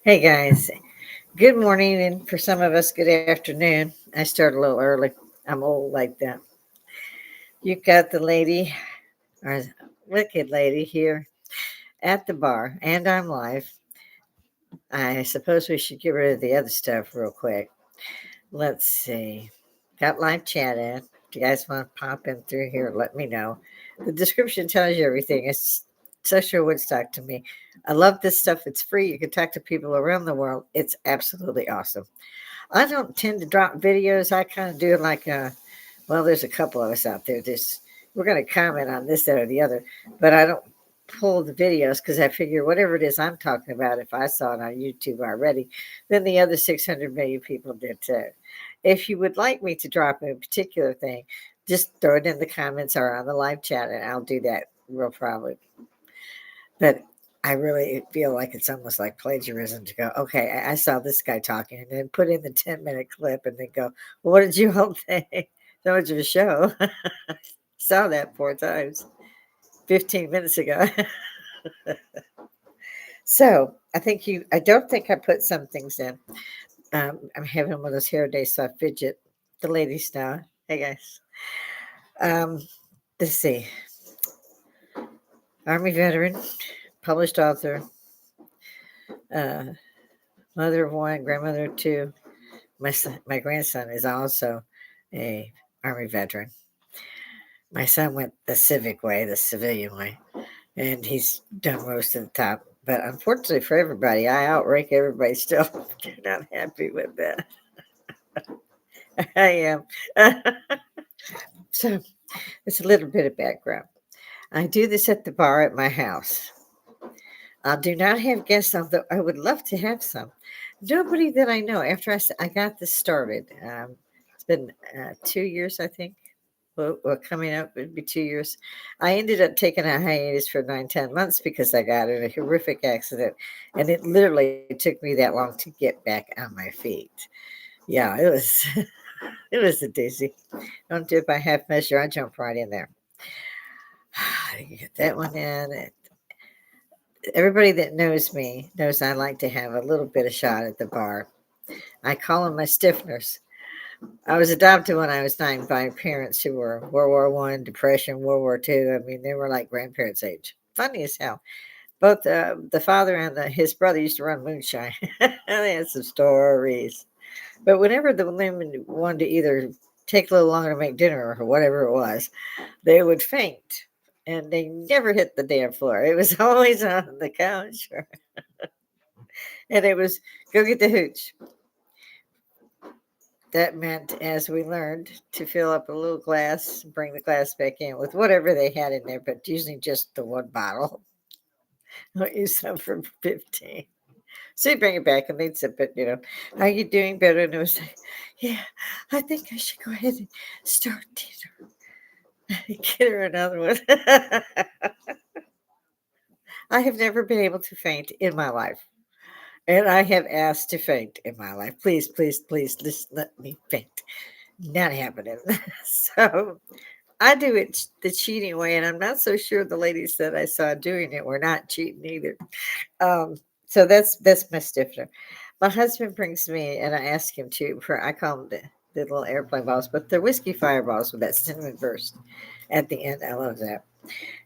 Hey guys, good morning, and for some of us, good afternoon. I start a little early. I'm old like that. You've got the lady, or wicked lady, here at the bar, and I'm live. I suppose we should get rid of the other stuff real quick. Let's see. Got live chat in. If you guys want to pop in through here, let me know. The description tells you everything. It's social Woodstock to me. I love this stuff. It's free. You can talk to people around the world. It's absolutely awesome. I don't tend to drop videos. I kind of do like well, there's a couple of us out there. Just we're going to comment on this, that, or the other, but I don't pull the videos because I figure whatever it is I'm talking about, if I saw it on YouTube already, then the other 600 million people did too. If you would like me to drop a particular thing, just throw it in the comments or on the live chat, and I'll do that real probably. But I really feel like it's almost like plagiarism to go, okay, I saw this guy talking, and then put in the 10-minute clip and then go, well, what did you all think? That was your show. Saw that 4 times 15 minutes ago. So I don't think I put some things in. I'm having one of those hair days, so I fidget. The ladies now. Hey, guys. Um, let's see. Army veteran, published author, uh, mother of one, grandmother of two. My grandson is also a Army veteran. My son went the civic way, the civilian way, and he's done most of the top. But unfortunately for everybody, I outrank everybody still. They're not happy with that. I am. So it's a little bit of background. I do this at the bar at my house. I do not have guests, although I would love to have some. Nobody that I know. After I got this started, it's been 2 years, I think. Well, coming up, it'd be 2 years. I ended up taking a hiatus for 9, 10 months because I got in a horrific accident, and it literally took me that long to get back on my feet. Yeah, it was it was a doozy. Don't do it by half measure. I jump right in there. You get that one in. Everybody that knows me knows I like to have a little bit of shot at the bar. I call them my stiffeners. I was adopted when I was 9 by parents who were World War I, Depression, World War II. I mean, they were like grandparents' age. Funny as hell. Both the father and his brother used to run moonshine. They had some stories. But whenever the women wanted to either take a little longer to make dinner or whatever it was, they would faint. And they never hit the damn floor. It was always on the couch. And it was go get the hooch. That meant, as we learned, to fill up a little glass, bring the glass back in with whatever they had in there, but usually just the one bottle. Don't use some for 15. So you bring it back and they'd sip it, are you doing better? And it was like, yeah, I think I should go ahead and start dinner. Get her another one. I have never been able to faint in my life. And I have asked to faint in my life. Please, please, please, just let me faint. Not happening. So I do it the cheating way, and I'm not so sure the ladies that I saw doing it were not cheating either. So that's my stiffener. My husband brings me, and I ask him to. I call them the little airplane balls, but they're whiskey fireballs with that cinnamon burst at the end. I love that.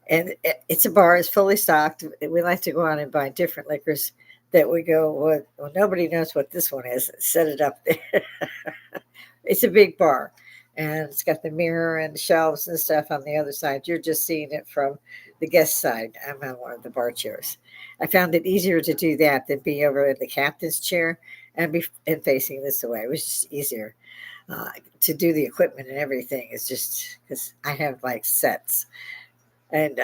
And it's a bar. It's fully stocked. We like to go out and buy different liquors that we go, well, nobody knows what this one is. Set it up there. It's a big bar, and it's got the mirror and the shelves and stuff on the other side. You're just seeing it from the guest side. I'm on one of the bar chairs. I found it easier to do that than be over in the captain's chair and facing this way. It was just easier to do the equipment and everything. It's just because I have like sets. And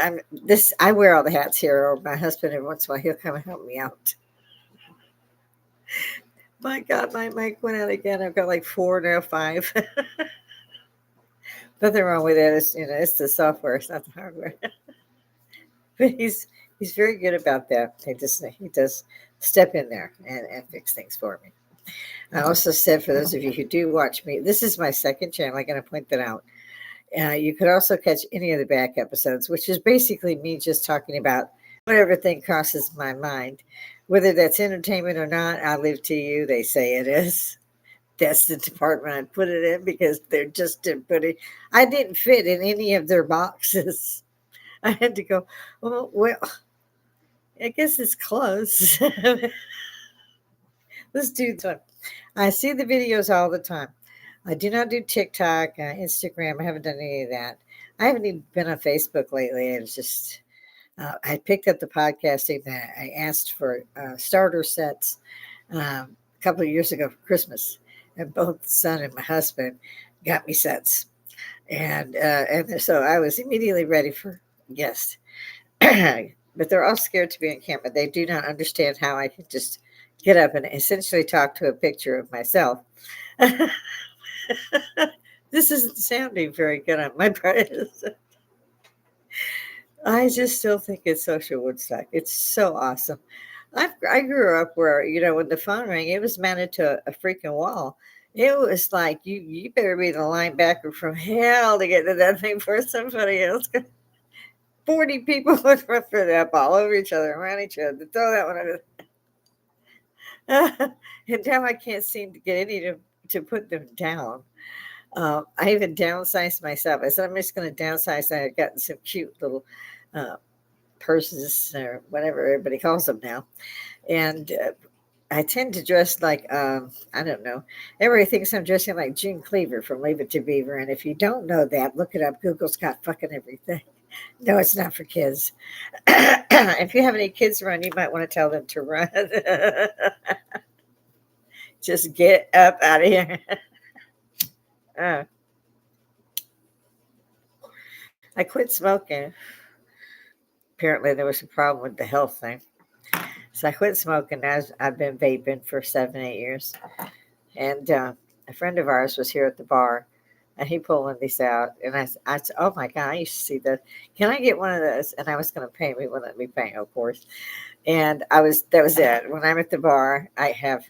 I wear all the hats here, or my husband every once in a while he'll come and help me out. My God, my mic went out again. I've got like 4 now, 5. Nothing wrong with that. It's the software. It's not the hardware. But he's very good about that. He does step in there and fix things for me. I also said, for those of you who do watch me, this is my second channel. I'm going to point that out. You could also catch any of the back episodes, which is basically me just talking about whatever thing crosses my mind. Whether that's entertainment or not, I leave to you. They say it is. That's the department I put it in because they're just didn't put it. I didn't fit in any of their boxes. I had to go. Well, I guess it's close. Let's do this one. I see the videos all the time. I do not do TikTok, Instagram. I haven't done any of that. I haven't even been on Facebook lately. It's just I picked up the podcasting. I asked for starter sets a couple of years ago for Christmas, and both the son and my husband got me sets, and so I was immediately ready for guests. But they're all scared to be on camera. They do not understand how I can just get up and essentially talk to a picture of myself. This isn't sounding very good on my part. I just still think it's social Woodstock. It's so awesome. I grew up where, when the phone rang, it was mounted to a freaking wall. It was like you better be the linebacker from hell to get to that thing before somebody else. 40 people would run for that ball over each other, around each other, to throw that one over. And now I can't seem to get any to put them down. I even downsized myself. I said, I'm just going to downsize. I had gotten some cute little uh, purses or whatever everybody calls them now. And I tend to dress like, I don't know. Everybody thinks I'm dressing like June Cleaver from Leave It to Beaver. And if you don't know that, look it up. Google's got fucking everything. No, it's not for kids. If you have any kids around, you might want to tell them to run. Just get up out of here. uh, I quit smoking. Apparently, there was a problem with the health thing. So I quit smoking. I've been vaping for 7, 8 years. And a friend of ours was here at the bar, and he pulled one of these out. And I said, "Oh my God, I used to see that. Can I get one of those?" And I was going to pay him. He wouldn't let me pay him, of course. And that was it. When I'm at the bar, I have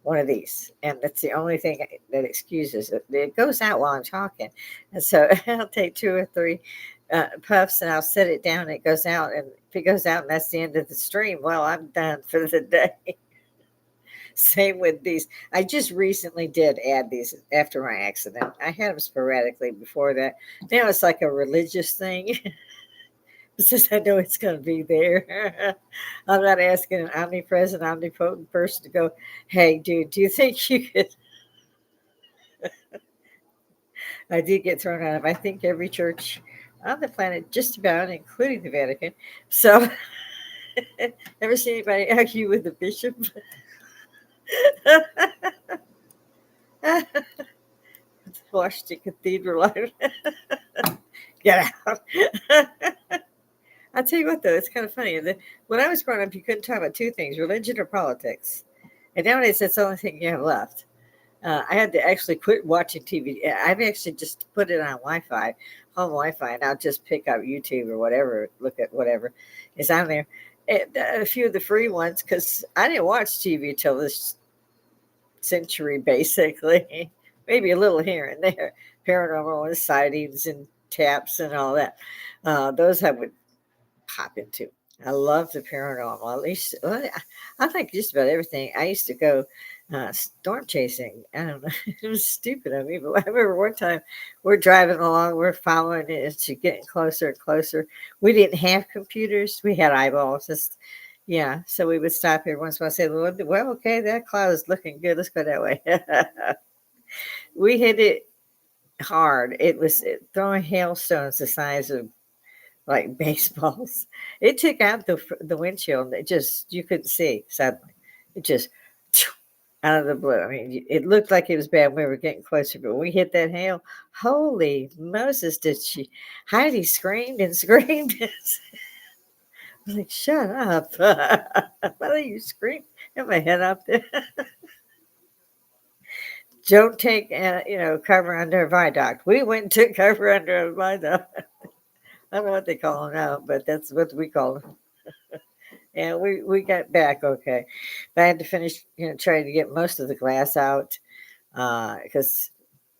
one of these. And that's the only thing that excuses it. It goes out while I'm talking. And so I'll take 2 or 3 puffs and I'll set it down. And it goes out. And if it goes out and that's the end of the stream, well, I'm done for the day. Same with these. I just recently did add these after my accident. I had them sporadically before that. Now it's like a religious thing. Since I know it's going to be there. I'm not asking an omnipresent, omnipotent person to go, hey, dude, do you think you could? I did get thrown out of, I think, every church on the planet, just about, including the Vatican. So, never seen anybody argue with the bishop. Washington Cathedral. Get out. I'll tell you what, though, it's kind of funny. When I was growing up, you couldn't talk about 2 things, religion or politics. And nowadays, that's the only thing you have left. I had to actually quit watching TV. I've actually just put it on Wi-Fi, home Wi-Fi, and I'll just pick up YouTube or whatever, look at whatever is on there. And a few of the free ones, because I didn't watch TV till this century, basically. Maybe a little here and there, paranormal sightings and taps and all that. Those I would pop into. I love the paranormal. At least I like just about everything. I used to go storm chasing. I don't know. It was stupid of me, but I remember one time we're driving along, we're following it, it's getting closer and closer. We didn't have computers. We had eyeballs. Yeah, so we would stop every once in a while and say, well, okay, that cloud is looking good. Let's go that way. We hit it hard. It was throwing hailstones the size of like baseballs. It took out the windshield. It just, you couldn't see suddenly. It just out of the blue. I mean, it looked like it was bad when we were getting closer, but when we hit that hail, holy Moses, did she? Heidi screamed and screamed. I was like, shut up. Why don't you scream? Have my head up there. Don't take, cover under a viaduct. We went and took cover under a viaduct. I don't know what they call them now, but that's what we call them. And we got back okay. But I had to finish, trying to get most of the glass out because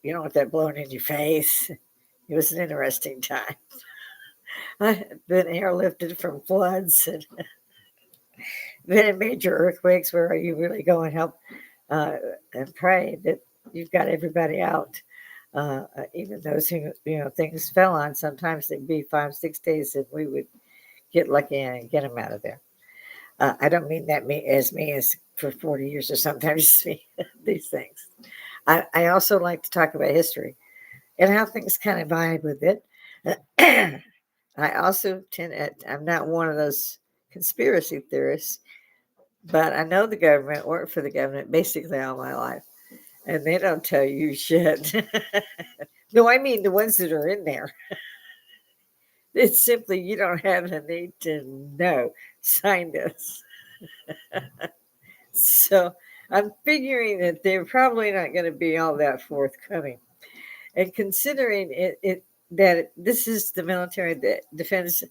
you don't want that blowing in your face. It was an interesting time. I had been airlifted from floods. And been in major earthquakes where you really go and help uh, and pray that you've got everybody out. Even those who things fell on, sometimes it'd be 5 6 days that we would get lucky and get them out of there. I don't mean that me as for 40 years or sometimes me these things. I also like to talk about history and how things kind of vibe with it. I also I'm not one of those conspiracy theorists, but I know the government, worked for the government basically all my life, and they don't tell you shit. No, I mean the ones that are in there. It's simply you don't have the need to know. Sign this. So I'm figuring that they're probably not going to be all that forthcoming. And considering that this is the military that defends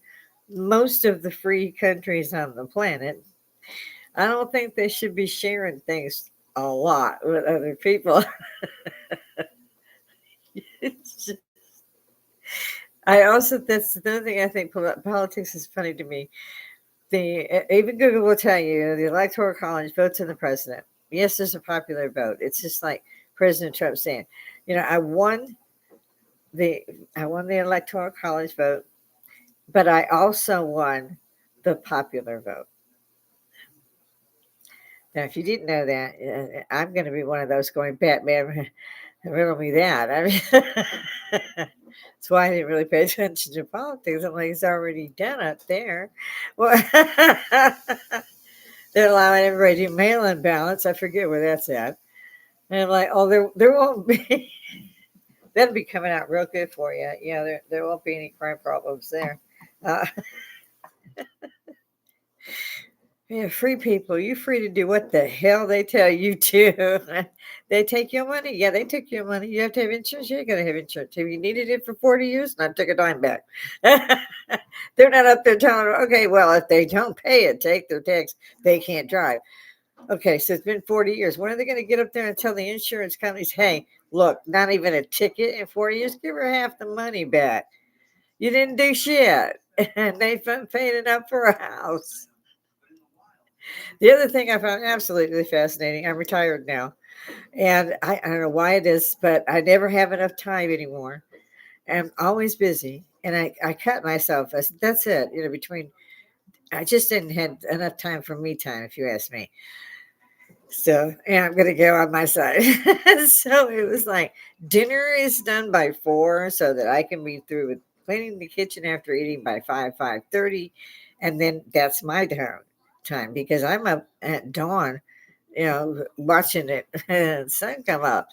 most of the free countries on the planet, I don't think they should be sharing things a lot with other people. It's just- I also that's another thing I think politics is funny to me. The even Google will tell you the electoral college votes in the president. Yes, there's a popular vote. It's just like President Trump saying, I won the electoral college vote, but I also won the popular vote. Now, if you didn't know that, I'm going to be one of those going, Batman, riddle me that. I mean, that's why I didn't really pay attention to politics. I'm like, it's already done up there. Well, they're allowing everybody to do mail-in ballots. I forget where that's at. And I'm like, oh, there won't be. That'll be coming out real good for you. There won't be any crime problems there. Uh, Yeah, free people. You free to do what the hell they tell you to. They take your money. Yeah, they took your money. You have to have insurance. You're going to have insurance. Have you needed it for 40 years? And I took a dime back. They're not up there telling them, okay, well, if they don't pay it, take their tax, they can't drive. Okay, so it's been 40 years. When are they going to get up there and tell the insurance companies, hey, look, not even a ticket in 4 years? Give her half the money back. You didn't do shit. And they've been paying enough for a house. The other thing I found absolutely fascinating, I'm retired now, and I don't know why it is, but I never have enough time anymore. I'm always busy, and I cut myself. I said, that's it. Between I just didn't have enough time for me time, if you ask me. So, I'm going to go on my side. So it was like dinner is done by 4, so that I can be through with cleaning the kitchen after eating by 5:30, and then that's my time because I'm up at dawn, watching it sun come up.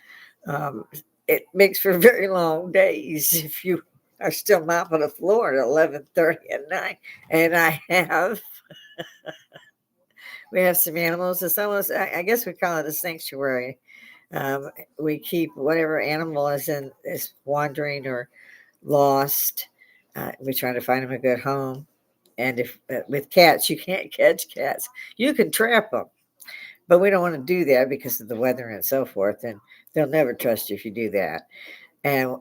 Um, it makes for very long days if you are still mopping the floor at 11:30 at night. And we have some animals. It's almost, I guess we call it a sanctuary. Um, we keep whatever animal is wandering or lost. We try to find them a good home. And if with cats, you can't catch cats. You can trap them, but we don't want to do that because of the weather and so forth. And they'll never trust you if you do that. And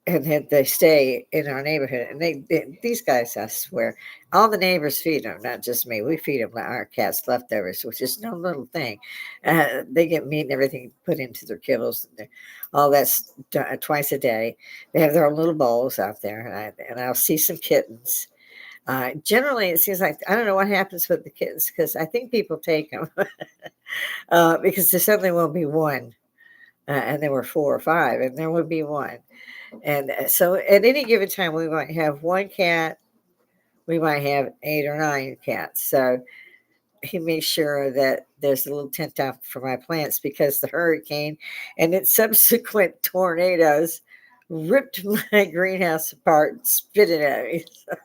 then they stay in our neighborhood, and these guys, I swear, all the neighbors feed them, not just me. We feed them our cats leftovers, which is no little thing. They get meat and everything put into their kibbles, and all that's twice a day. They have their own little bowls out there, and I'll see some kittens. Generally, it seems like I don't know what happens with the kittens because I think people take them because there suddenly will be one, and there were 4 or 5, and there would be one. And so at any given time, we might have one cat, we might have 8 or 9 cats. So he makes sure that there's a little tent out for my plants because the hurricane and its subsequent tornadoes ripped my greenhouse apart and spit it at me. So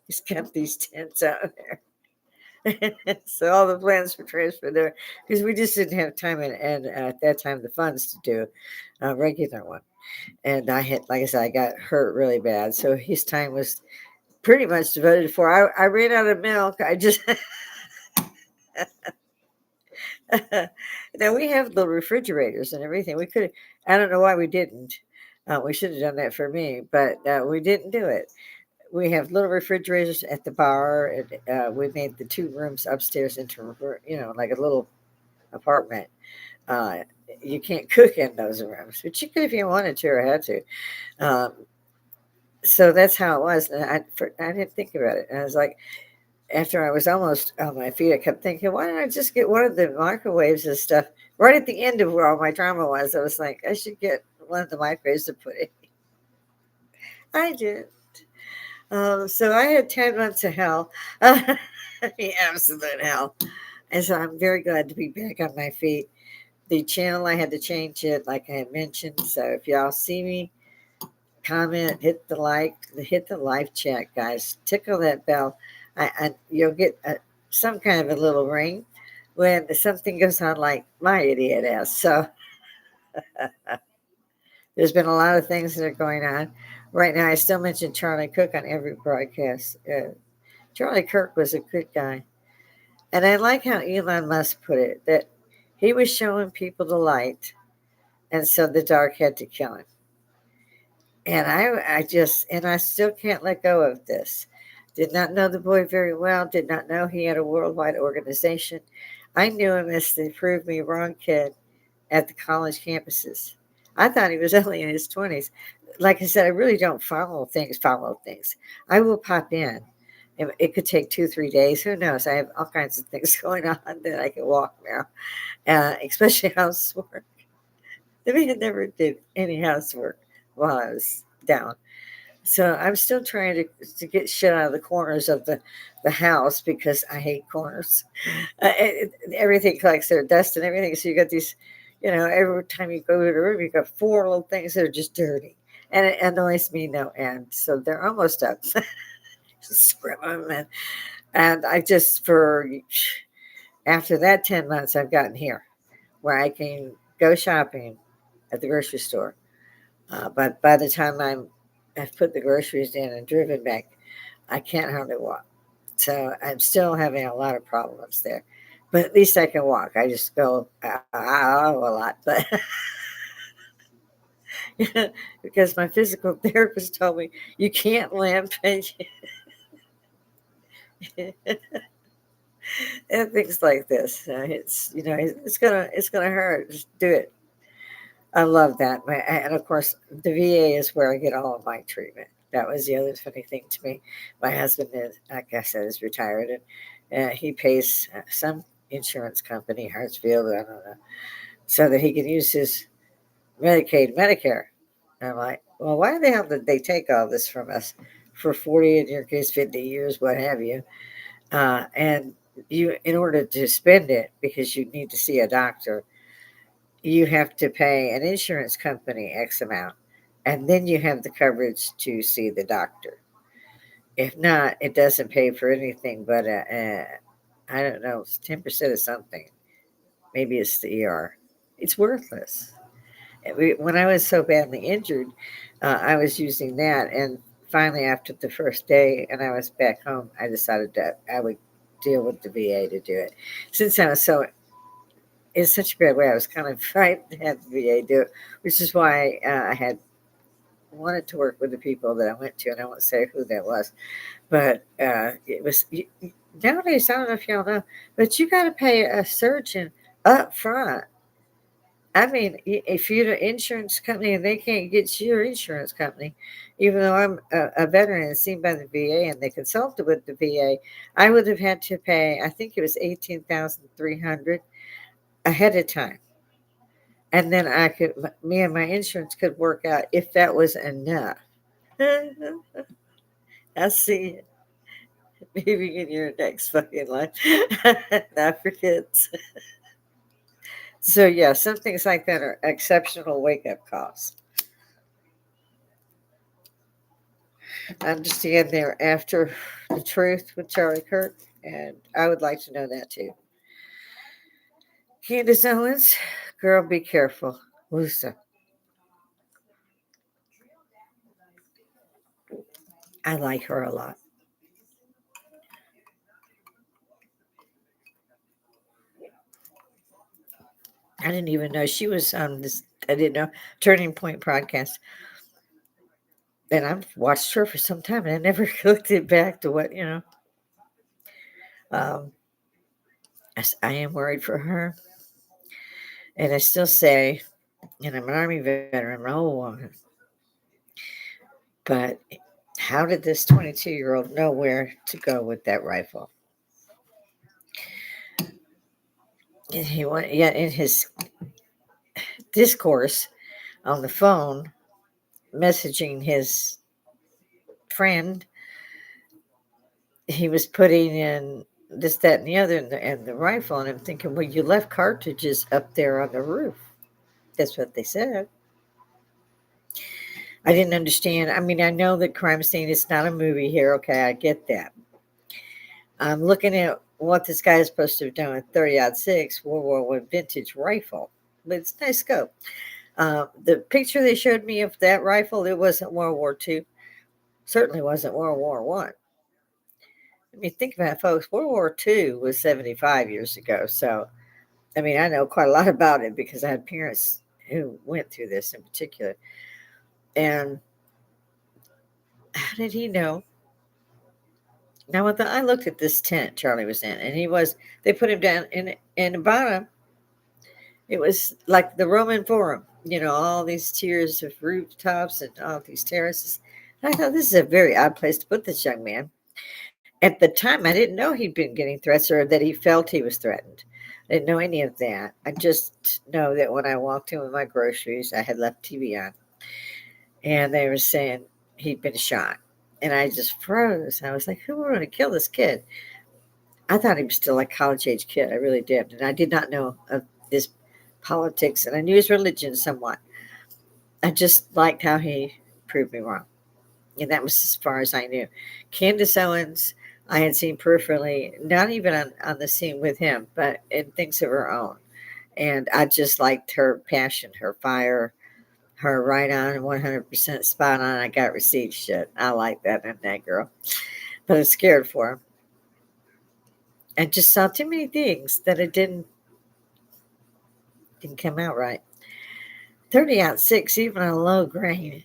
he's kept these tents out there. So all the plants were transferred there because we just didn't have time and at that time the funds to do a regular one. And I had, like I said, I got hurt really bad. So his time was pretty much devoted for. I ran out of milk. I just now we have little refrigerators and everything. We could. I don't know why we didn't. We should have done that for me, but we didn't do it. we have little refrigerators at the bar. And, we made the two rooms upstairs into, like a little apartment. Uh, you can't cook in those rooms, but you could if you wanted to or had to. Um, so that's how it was. And I didn't think about it. And I was like, after I was almost on my feet, I kept thinking, why don't I just get one of the microwaves and stuff right at the end of where all my drama was? I was like, I should get one of the microwaves to put in. I did. So I had 10 months of hell, the absolute hell. And so I'm very glad to be back on my feet. The channel, I had to change it, like I had mentioned. So if y'all see me, comment, hit the live chat, guys. Tickle that bell. You'll get some kind of a little ring when something goes on, like my idiot ass. So there's been a lot of things that are going on right now. I still mention Charlie Cook on every broadcast. Charlie Kirk was a good guy. And I like how Elon Musk put it, that he was showing people the light, and so the dark had to kill him. And I still can't let go of this. Did not know the boy very well, did not know he had a worldwide organization. I knew him as the prove me wrong kid at the college campuses. I thought he was only in his 20s. Like I said, I really don't follow things. I will pop in. It could take 2, 3 days. Who knows? I have all kinds of things going on that I can walk now, especially housework. The man never did any housework while I was down. So I'm still trying to get shit out of the corners of the house because I hate corners. Everything collects their dust and everything. So you got these, every time you go to the room, you got four little things that are just dirty. And it annoys me no end. So they're almost up. Screw them. And I just, after that 10 months, I've gotten here where I can go shopping at the grocery store. But by the time I've put the groceries in and driven back, I can't hardly walk. So I'm still having a lot of problems there. But at least I can walk. I just go a lot, but because my physical therapist told me you can't limp and things like this. It's gonna hurt. Just do it. I love that. And of course, the VA is where I get all of my treatment. That was the other funny thing to me. My husband is, like I said, is retired, and he pays some insurance company, Hartsfield, I don't know, so that he can use his Medicaid, Medicare. And I'm like, well, why the hell did they take all this from us for 40, in your case, 50 years, what have you? And in order to spend it, because you need to see a doctor, you have to pay an insurance company X amount, and then you have the coverage to see the doctor. If not, it doesn't pay for anything but I don't know, 10% of something. Maybe it's the ER. It's worthless. When I was so badly injured, I was using that, and finally, after the first day, and I was back home, I decided that I would deal with the VA to do it. Since I was so in such a bad way, I was kind of frightened to have the VA do it, which is why I had wanted to work with the people that I went to, and I won't say who that was, but it was nowadays. I don't know if y'all know, but you got to pay a surgeon up front. I mean, if you're an insurance company and they can't get your insurance company, even though I'm a veteran and seen by the VA and they consulted with the VA, I would have had to pay. I think it was 18,300 ahead of time, and then me and my insurance could work out if that was enough. I see it. Maybe in your next fucking life, not for kids. So yeah, some things like that are exceptional wake up calls. I'm just again there after the truth with Charlie Kirk, and I would like to know that too. Candace Owens, girl, be careful. Lusa, I like her a lot. I didn't even know she was on this. I didn't know Turning Point podcast. And I've watched her for some time, and I never looked it back to what, um, I am worried for her. And I still say, and I'm an Army veteran, I'm an old woman, but how did this 22-year-old know where to go with that rifle? And he went, yet in his discourse on the phone, messaging his friend, he was putting in this, that, and the other, and the rifle. And I'm thinking, well, you left cartridges up there on the roof. That's what they said. I didn't understand. I mean, I know that crime scene is not a movie here. Okay, I get that. I'm looking at what this guy is supposed to have done with 30-06 World War One vintage rifle. But it's a nice scope. The picture they showed me of that rifle, it wasn't World War II. Certainly wasn't World War One. I mean, think about it, folks. World War II was 75 years ago. So, I mean, I know quite a lot about it because I had parents who went through this in particular. And how did he know? Now, I looked at this tent Charlie was in, and they put him down in the bottom. It was like the Roman Forum, all these tiers of rooftops and all these terraces. And I thought this is a very odd place to put this young man. At the time, I didn't know he'd been getting threats or that he felt he was threatened. I didn't know any of that. I just know that when I walked in with my groceries, I had left TV on, and they were saying he'd been shot. And I just froze. I was like, who would want to kill this kid? I thought he was still like a college age kid. I really did. And I did not know of his politics, and I knew his religion somewhat. I just liked how he proved me wrong. And that was as far as I knew. Candace Owens, I had seen peripherally, not even on the scene with him, but in things of her own. And I just liked her passion, her fire, her right on, 100% spot on. I got received shit. I like that in that girl. But I'm scared for him. I just saw too many things that it didn't come out right. 30-06, even on low grain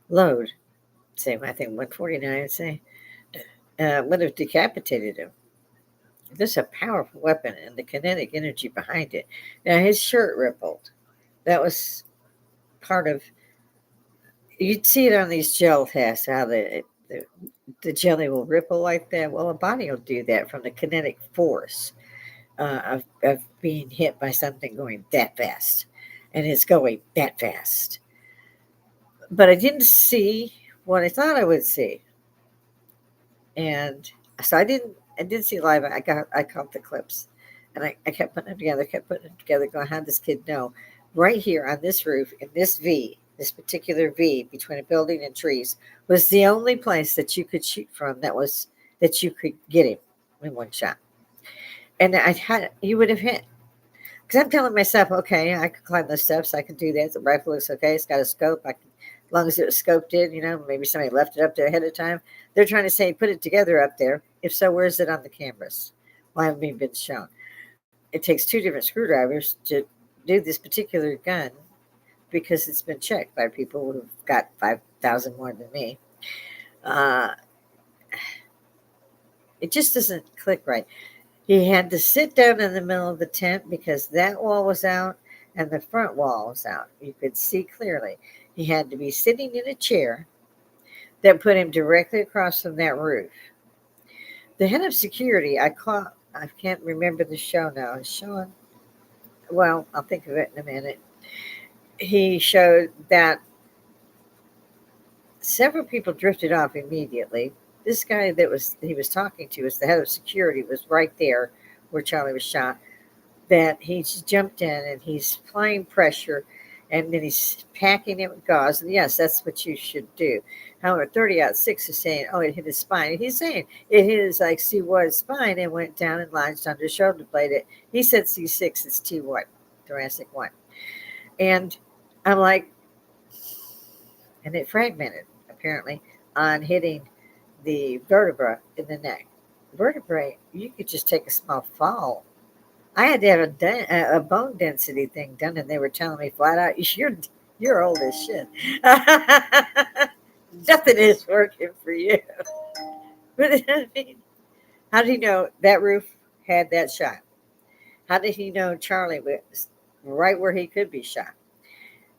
load, say I think 149, say, would have decapitated him. This is a powerful weapon and the kinetic energy behind it. Now his shirt rippled. That was part of. You'd see it on these gel tests how the jelly will ripple like that. Well, a body will do that from the kinetic force of being hit by something going that fast, and it's going that fast. But I didn't see what I thought I would see, and so I didn't see live. I caught the clips, and I kept putting them together, going, how did this kid know? Right here on this roof, in this particular V between a building and trees, was the only place that you could shoot from that you could get him in one shot. And you would have hit. Because I'm telling myself, okay, I could climb those steps, I could do that. The rifle looks okay, it's got a scope. As long as it was scoped in, maybe somebody left it up there ahead of time. They're trying to say, put it together up there. If so, where is it on the cameras? Why haven't we been shown? It takes 2 different screwdrivers to do this particular gun because it's been checked by people who've got 5,000 more than me. It just doesn't click right. He had to sit down in the middle of the tent because that wall was out and the front wall was out. You could see clearly. He had to be sitting in a chair that put him directly across from that roof. The head of security, I can't remember the show now. It's showing, well, I'll think of it in a minute. He showed that several people drifted off immediately. This guy he was talking to, as the head of security, was right there where Charlie was shot. That he's jumped in and he's applying pressure, and then he's packing it with gauze. And yes, that's what you should do. However, 30-06 is saying, oh, it hit his spine. He's saying it hit his like C1 spine and went down and lodged under his shoulder blade. He said C6 is T1, thoracic 1. And I'm like, and it fragmented apparently on hitting the vertebra in the neck. Vertebrae, you could just take a small fall. I had to have a bone density thing done, and they were telling me flat out, You're old as shit. Nothing is working for you. But I mean, how did he know that roof had that shot? How did he know Charlie was right where he could be shot?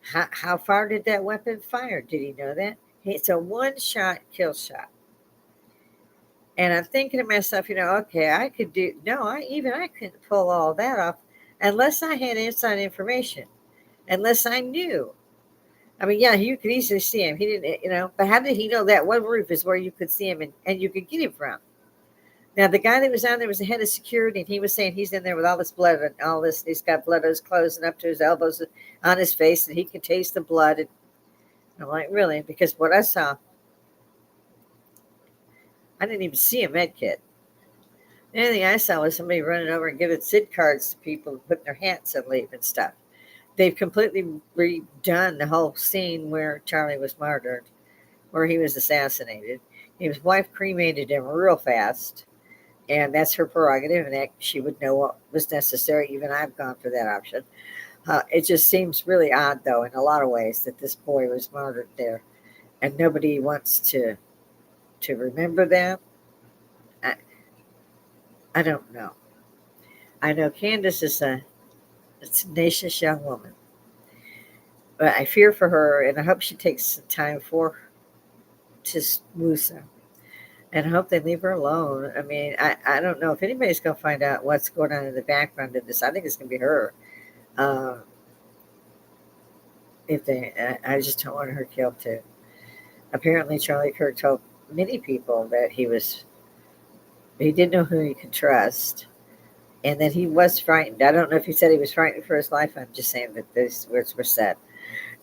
How far did that weapon fire? Did he know that? It's a one shot kill shot. And I'm thinking to myself, okay, I could do, no, I couldn't pull all that off unless I had inside information, unless I knew. I mean, yeah, you could easily see him. He didn't, but how did he know that one roof is where you could see him and you could get him from? Now, the guy that was on there was the head of security, and he was saying he's in there with all this blood and all this. He's got blood on his clothes and up to his elbows on his face, and he could taste the blood. And I'm like, really? Because what I saw, I didn't even see a med kit. The only thing I saw was somebody running over and giving SID cards to people, putting their hats and leave and stuff. They've completely redone the whole scene where Charlie was martyred, where he was assassinated. His wife cremated him real fast, and that's her prerogative, and that she would know what was necessary. Even I've gone for that option. It just seems really odd, though, in a lot of ways, that this boy was martyred there, and nobody wants to remember that. I, I don't know. I know Candace is a tenacious young woman, but I fear for her, and I hope she takes some time for to smooth them. And I hope they leave her alone. I mean, I don't know if anybody's going to find out what's going on in the background of this. I think it's going to be her. Uh, if they, I just don't want her killed too. Apparently, Charlie Kirk told many people that he didn't know who he could trust, and that he was frightened. I don't know if he said he was frightened for his life. I'm just saying that these words were said.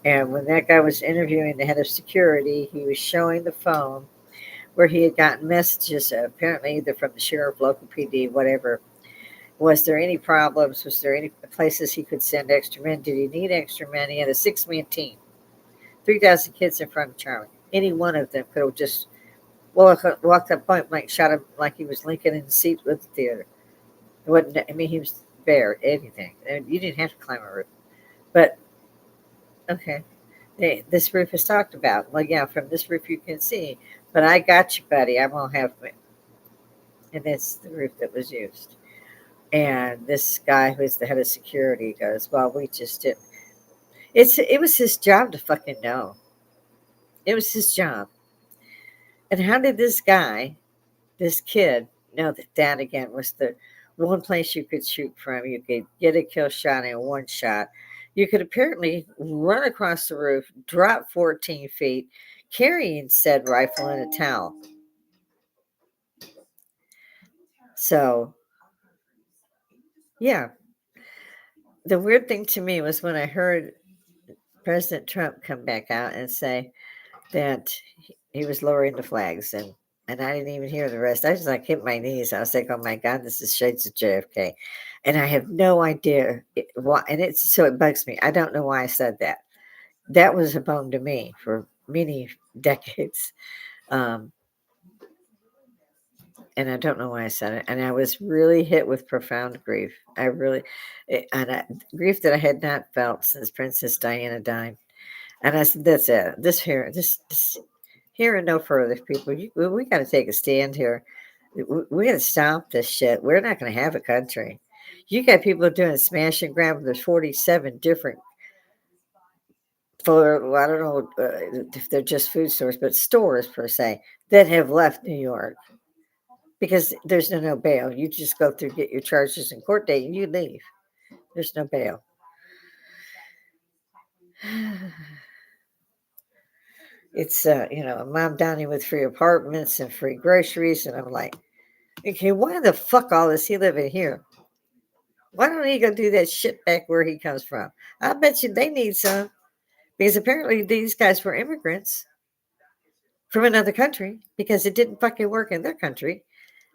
And when that guy was interviewing the head of security, he was showing the phone where he had gotten messages, apparently either from the sheriff, local PD, whatever. Was there any problems? Was there any places he could send extra men? Did he need extra men? He had a 6-man team, 3,000 kids in front of Charlie. Any one of them could have just walked up point blank, shot him like he was Lincoln in the seat with the theater. It wasn't, I mean, he was bare, anything. And you didn't have to climb a roof. But, okay, this roof is talked about. Well, yeah, from this roof you can see. But I got you, buddy. I won't have, and that's the roof that was used. And this guy who's the head of security goes, well, we just did. It was his job to fucking know. It was his job. And how did this kid, know that that again was the one place you could shoot from? You could get a kill shot in one shot. You could apparently run across the roof, drop 14 feet, carrying said rifle in a towel. So, yeah. The weird thing to me was when I heard President Trump come back out and say that he was lowering the flags, and I didn't even hear the rest. I just like hit my knees. I was like, "Oh my God, this is shades of JFK," and I have no idea why. And it's so it bugs me. I don't know why I said that. That was a bone to me for many decades, um, and I don't know why I said it. And I was really hit with profound grief. I really, grief that I had not felt since Princess Diana died. And I said, "That's it. This here and no further, people. We got to take a stand here. We got to stop this shit. We're not going to have a country. You got people doing smash and grab. There's 47 different for well, I don't know if they're just food stores, but stores per se that have left New York because there's no bail. You just go through, get your charges and court date, and you leave. There's no bail." It's a mom downing with free apartments and free groceries, and I'm like, okay, why the fuck all is he living here? Why don't he go do that shit back where he comes from? I bet you they need some because apparently these guys were immigrants from another country because it didn't fucking work in their country.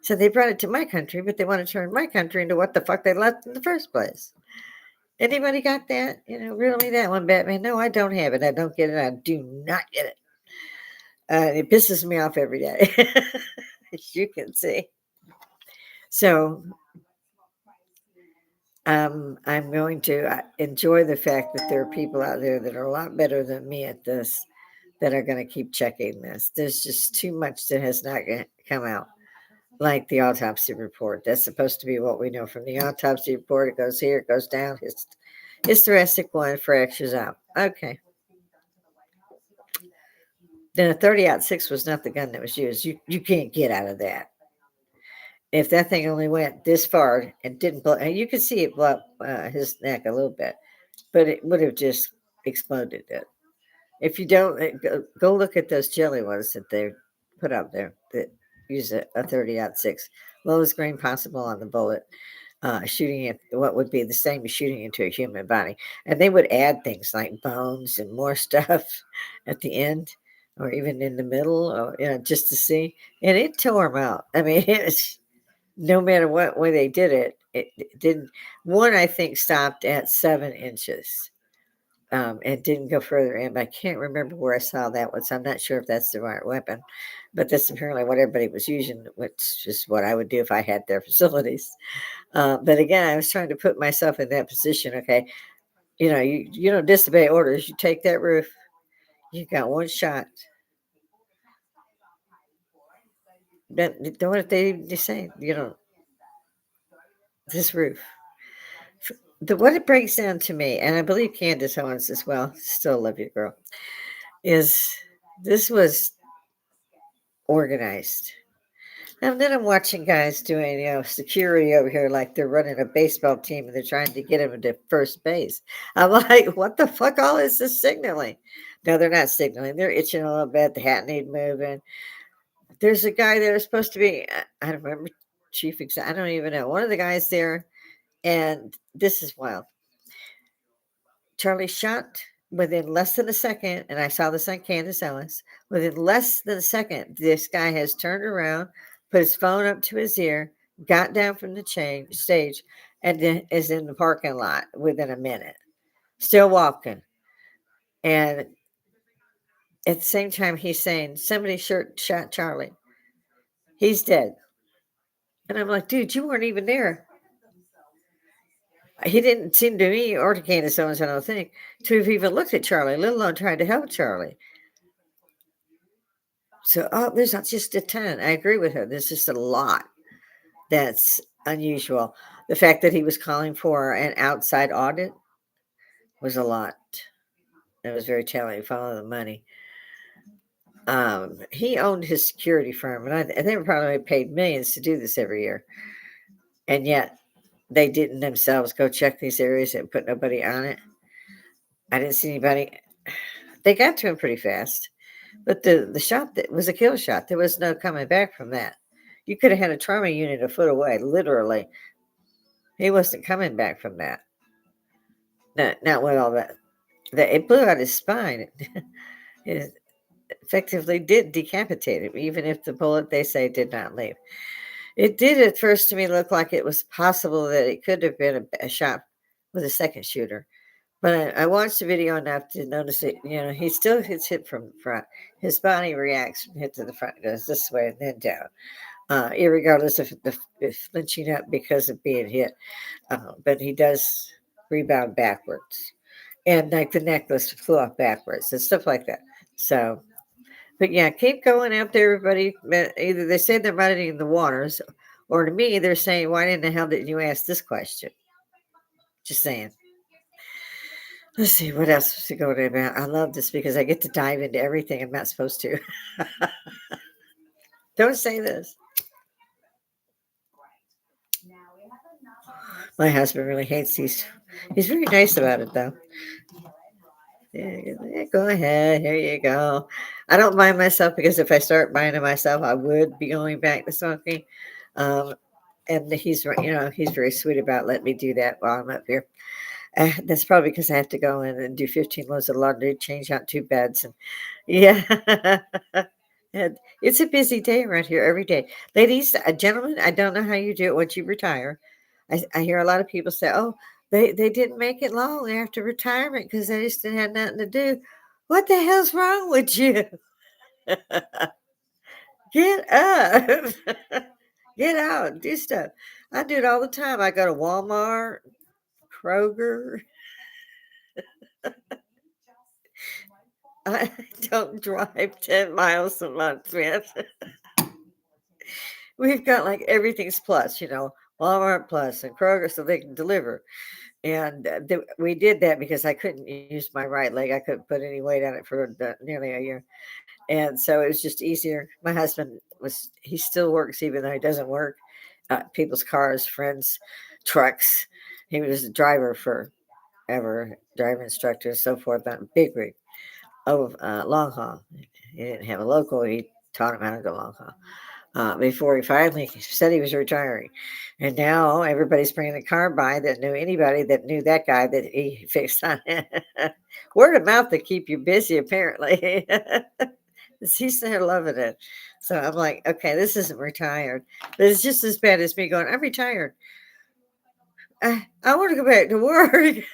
So they brought it to my country, but they want to turn my country into what the fuck they left in the first place. Anybody got that? Riddle me that one, Batman. No, I don't have it. I don't get it. I do not get it. It pisses me off every day, as you can see. So I'm going to enjoy the fact that there are people out there that are a lot better than me at this that are going to keep checking this. There's just too much that has not come out, like the autopsy report. That's supposed to be what we know from the autopsy report. It goes here, it goes down. His thoracic one fractures out. Okay. Then a 30-06 was not the gun that was used. You can't get out of that. If that thing only went this far and didn't blow, and you could see it blow up his neck a little bit, but it would have just exploded it. If you don't, go look at those jelly ones that they put up there that use a 30-06, lowest grain possible on the bullet, shooting at what would be the same as shooting into a human body. And they would add things like bones and more stuff at the end or even in the middle, or, just to see. And it tore them out. I mean, it's no matter what way they did it, it didn't. One, I think, stopped at 7 inches and didn't go further in. But I can't remember where I saw that one, so I'm not sure if that's the right weapon. But that's apparently what everybody was using, which is what I would do if I had their facilities. But again, I was trying to put myself in that position. Okay, you don't disobey orders. You take that roof. You got one shot. But what they say? This roof. What it breaks down to me, and I believe Candace Owens as well. Still love you, girl. Is this was organized? And then I'm watching guys doing, security over here like they're running a baseball team and they're trying to get him into first base. I'm like, what the fuck all is this signaling? No, they're not signaling. They're itching a little bit. The hat need moving. There's a guy there supposed to be, I don't remember I don't even know. One of the guys there, and this is wild. Charlie shot within less than a second, and I saw this on Candace Owens. Within less than a second, this guy has turned around, put his phone up to his ear, got down from the stage, and then is in the parking lot within a minute, still walking. And at the same time, he's saying, somebody shot Charlie. He's dead. And I'm like, dude, you weren't even there. He didn't seem to me, or to Candace Owens, I don't think, to have even looked at Charlie, let alone tried to help Charlie. So, there's not just a ton. I agree with her. There's just a lot that's unusual. The fact that he was calling for an outside audit was a lot. It was very telling. Follow the money. He owned his security firm, and they were probably paid millions to do this every year. And yet, they didn't themselves go check these areas and put nobody on it. I didn't see anybody. They got to him pretty fast. But the shot that was a kill shot, there was no coming back from that. You could have had a trauma unit a foot away, literally. He wasn't coming back from that. Not with all that. It blew out his spine. It effectively did decapitate him, even if the bullet, they say, did not leave. It did at first to me look like it was possible that it could have been a shot with a second shooter. But I watched the video enough to notice it. He still gets hit from front. His body reacts from hit to the front, goes this way and then down, irregardless of the flinching up because of being hit. But he does rebound backwards. And like the necklace flew off backwards and stuff like that. So, but yeah, keep going out there, everybody. Either they say they're muddying the waters, or to me, they're saying, why in the hell didn't you ask this question? Just saying. Let's see, what else was to go about? I love this because I get to dive into everything I'm not supposed to. Don't say this. My husband really hates these. He's very nice about it, though. Yeah, go ahead. Here you go. I don't mind myself because if I start buying myself, I would be going back to smoking. And he's very sweet about letting me do that while I'm up here. That's probably because I have to go in and do 15 loads of laundry, change out 2 beds, and yeah. And it's a busy day around here every day. Ladies, gentlemen, I don't know how you do it once you retire. I hear a lot of people say, oh, they didn't make it long after retirement because they just didn't have nothing to do. What the hell's wrong with you? Get up. Get out, do stuff. I do it all the time. I go to Walmart, Kroger. I don't drive 10 miles a month, man. We've got like everything's plus, Walmart plus and Kroger so they can deliver. And we did that because I couldn't use my right leg. I couldn't put any weight on it for nearly a year. And so it was just easier. My husband he still works even though he doesn't work. People's cars, friends, trucks. He was a driver forever, driver instructor, and so forth on big rig. Long haul. He didn't have a local. He taught him how to go long haul before he finally said he was retiring. And now everybody's bringing a car by that knew anybody that knew that guy that he fixed on it. Word of mouth to keep you busy, apparently. He's there loving it. So I'm like, okay, this isn't retired. But it's just as bad as me going, I'm retired. I want to go back to work.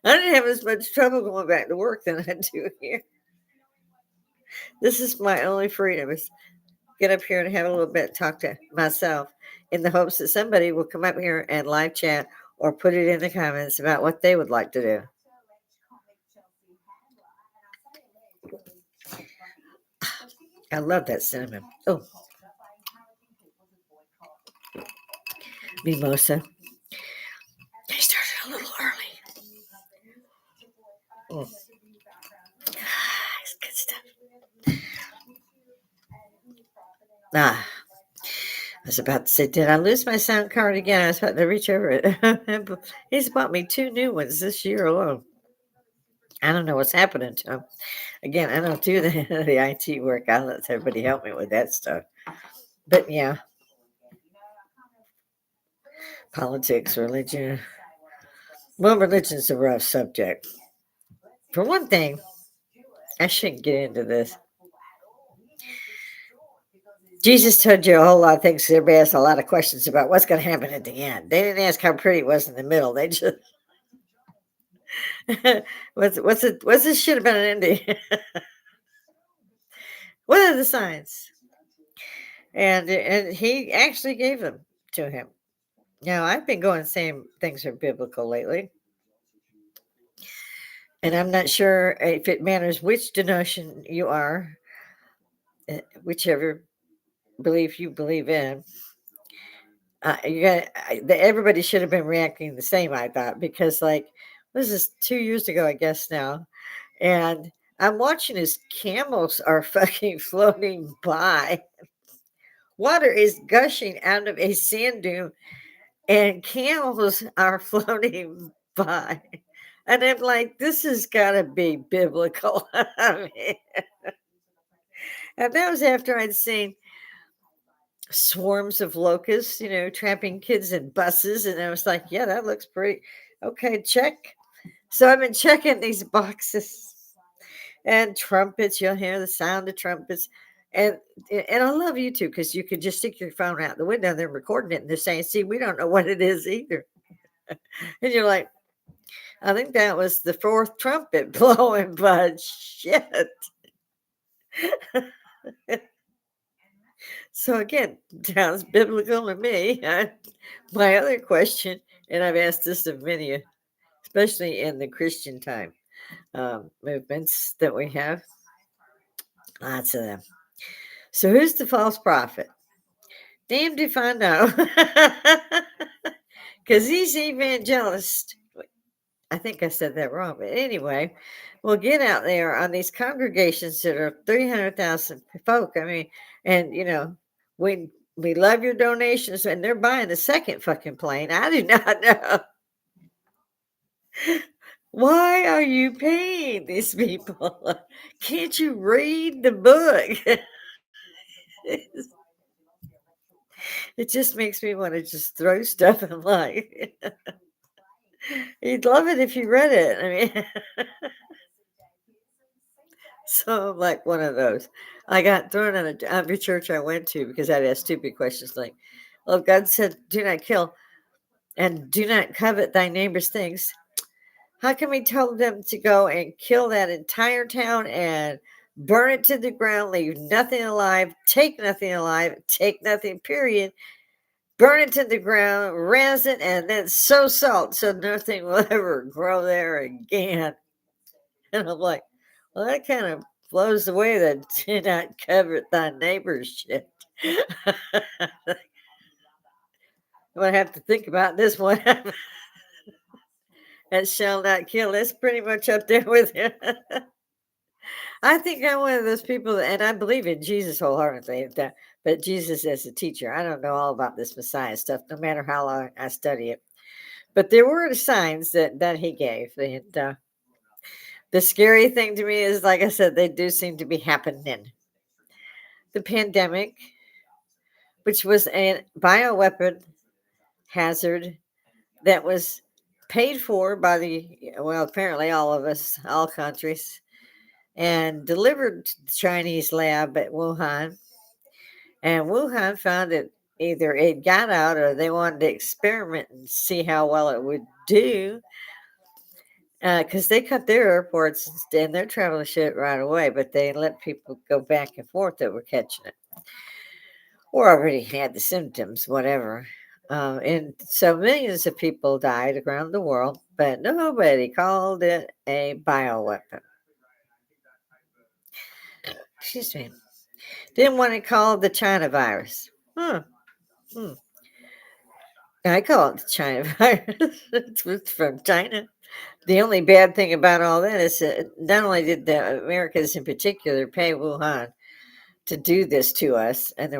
I didn't have as much trouble going back to work than I do here. This is my only freedom is get up here and have a little bit, talk to myself in the hopes that somebody will come up here and live chat or put it in the comments about what they would like to do. I love that cinnamon. Oh, mimosa. I started a little early. Oh. It's good stuff. I was about to say, did I lose my sound card again? I was about to reach over it. He's bought me 2 new ones this year alone. I don't know what's happening to him. Again, I don't do the IT work. I let everybody help me with that stuff. But yeah, politics, religion. Well, religion's a rough subject. For one thing, I shouldn't get into this. Jesus told you a whole lot of things. Everybody asked a lot of questions about what's going to happen at the end. They didn't ask how pretty it was in the middle. They just what's this shit about an ending? What are the signs? And he actually gave them to him. Now I've been going saying things are biblical lately, and I'm not sure if it matters which denomination you are, whichever belief you believe in. Everybody should have been reacting the same, I thought, because like this is 2 years ago, I guess now, and I'm watching as camels are fucking floating by. Water is gushing out of a sand dune, and camels are floating by. And I'm like, this has got to be biblical. I mean, and that was after I'd seen swarms of locusts, trapping kids in buses. And I was like, yeah, that looks pretty. Okay, check. So I've been checking these boxes and trumpets. You'll hear the sound of trumpets. And I love YouTube because you could just stick your phone out the window and they're recording it and they're saying, see, we don't know what it is either. And you're like, I think that was the 4th trumpet blowing, but shit. So again, sounds biblical to me. My other question, and I've asked this of many, especially in the Christian time movements that we have, lots of them. So who's the false prophet? Damned if I know. Because these evangelists, I think I said that wrong, but anyway, will get out there on these congregations that are 300,000 folk. I mean, and we love your donations, and they're buying the second fucking plane. I do not know. Why are you paying these people? Can't you read the book? It just makes me want to just throw stuff and like you'd love it if you read it. I mean, so I'm like one of those. I got thrown out of every church I went to because I'd ask stupid questions like, well, if God said, do not kill and do not covet thy neighbor's things, how can we tell them to go and kill that entire town and burn it to the ground, leave nothing alive, take nothing alive, take nothing, period, burn it to the ground, rinse it, and then sow salt so nothing will ever grow there again. And I'm like, well, that kind of blows away the do not covet thy neighbor's shit. I'm going to have to think about this one. And shall not kill. That's pretty much up there with it. I think I'm one of those people, and I believe in Jesus wholeheartedly, but Jesus as a teacher. I don't know all about this Messiah stuff, no matter how long I study it. But there were signs that he gave. And the scary thing to me is, like I said, they do seem to be happening. The pandemic, which was a bioweapon hazard that was paid for by apparently all of us, all countries, and delivered to the Chinese lab at Wuhan. And Wuhan found that either it got out or they wanted to experiment and see how well it would do. Because they cut their airports and their travel shit right away, but they let people go back and forth that were catching it or already had the symptoms, whatever. And so millions of people died around the world, but nobody called it a bioweapon. Excuse me. Didn't want to call it the China virus. I call it the China virus. It's from China. The only bad thing about all that is that not only did the Americans in particular pay Wuhan to do this to us, and